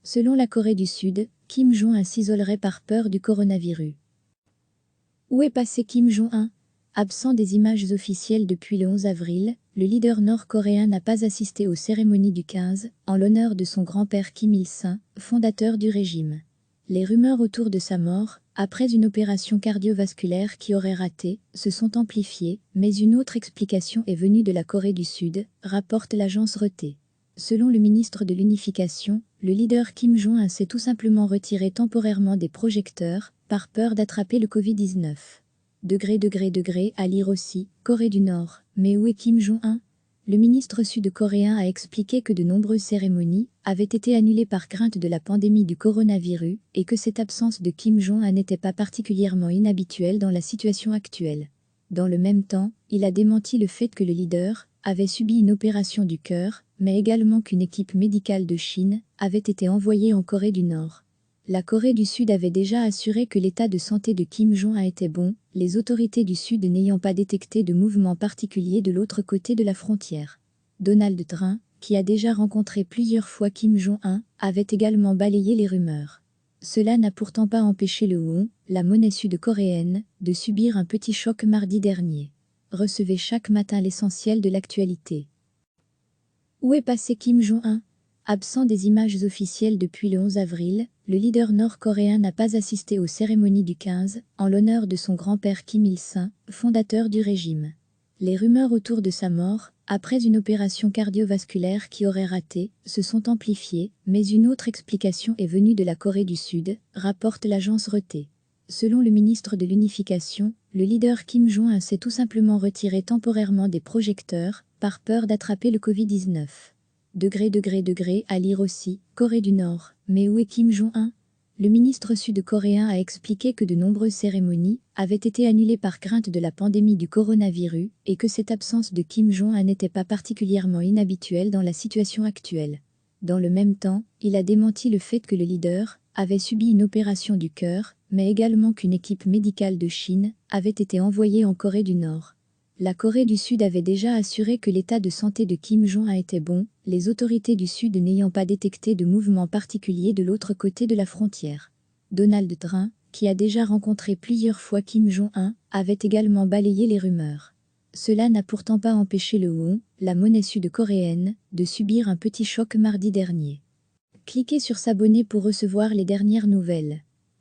Selon la Corée du Sud, Kim Jong-un s'isolerait par peur du coronavirus. Où est passé Kim Jong-un? Absent des images officielles depuis le 11 avril, le leader nord-coréen n'a pas assisté aux cérémonies du 15, en l'honneur de son grand-père Kim Il-sung, fondateur du régime. Les rumeurs autour de sa mort, après une opération cardiovasculaire qui aurait raté, se sont amplifiées, mais une autre explication est venue de la Corée du Sud, rapporte l'agence RT. Selon le ministre de l'Unification, le leader Kim Jong-un s'est tout simplement retiré temporairement des projecteurs, par peur d'attraper le Covid-19. À lire aussi, Corée du Nord. Mais où est Kim Jong-un? Le ministre sud-coréen a expliqué que de nombreuses cérémonies avaient été annulées par crainte de la pandémie du coronavirus et que cette absence de Kim Jong-un n'était pas particulièrement inhabituelle dans la situation actuelle. Dans le même temps, il a démenti le fait que le leader avait subi une opération du cœur, mais également qu'une équipe médicale de Chine avait été envoyée en Corée du Nord. La Corée du Sud avait déjà assuré que l'état de santé de Kim Jong-un était bon, les autorités du Sud n'ayant pas détecté de mouvement particulier de l'autre côté de la frontière. Donald Trump, qui a déjà rencontré plusieurs fois Kim Jong-un, avait également balayé les rumeurs. Cela n'a pourtant pas empêché le won, la monnaie sud-coréenne, de subir un petit choc mardi dernier. Recevez chaque matin l'essentiel de l'actualité. Où est passé Kim Jong-un? Absent des images officielles depuis le 11 avril, le leader nord-coréen n'a pas assisté aux cérémonies du 15, en l'honneur de son grand-père Kim Il-sung, fondateur du régime. Les rumeurs autour de sa mort, après une opération cardiovasculaire qui aurait raté, se sont amplifiées, mais une autre explication est venue de la Corée du Sud, rapporte l'agence RT. Selon le ministre de l'Unification, le leader Kim Jong-un s'est tout simplement retiré temporairement des projecteurs, par peur d'attraper le Covid-19. À lire aussi, Corée du Nord. Mais où est Kim Jong-un? Le ministre sud-coréen a expliqué que de nombreuses cérémonies avaient été annulées par crainte de la pandémie du coronavirus et que cette absence de Kim Jong-un n'était pas particulièrement inhabituelle dans la situation actuelle. Dans le même temps, il a démenti le fait que le leader avait subi une opération du cœur, mais également qu'une équipe médicale de Chine avait été envoyée en Corée du Nord. La Corée du Sud avait déjà assuré que l'état de santé de Kim Jong-un était bon, les autorités du Sud n'ayant pas détecté de mouvement particulier de l'autre côté de la frontière. Donald Trump, qui a déjà rencontré plusieurs fois Kim Jong-un, avait également balayé les rumeurs. Cela n'a pourtant pas empêché le won, la monnaie sud-coréenne, de subir un petit choc mardi dernier. Cliquez sur s'abonner pour recevoir les dernières nouvelles.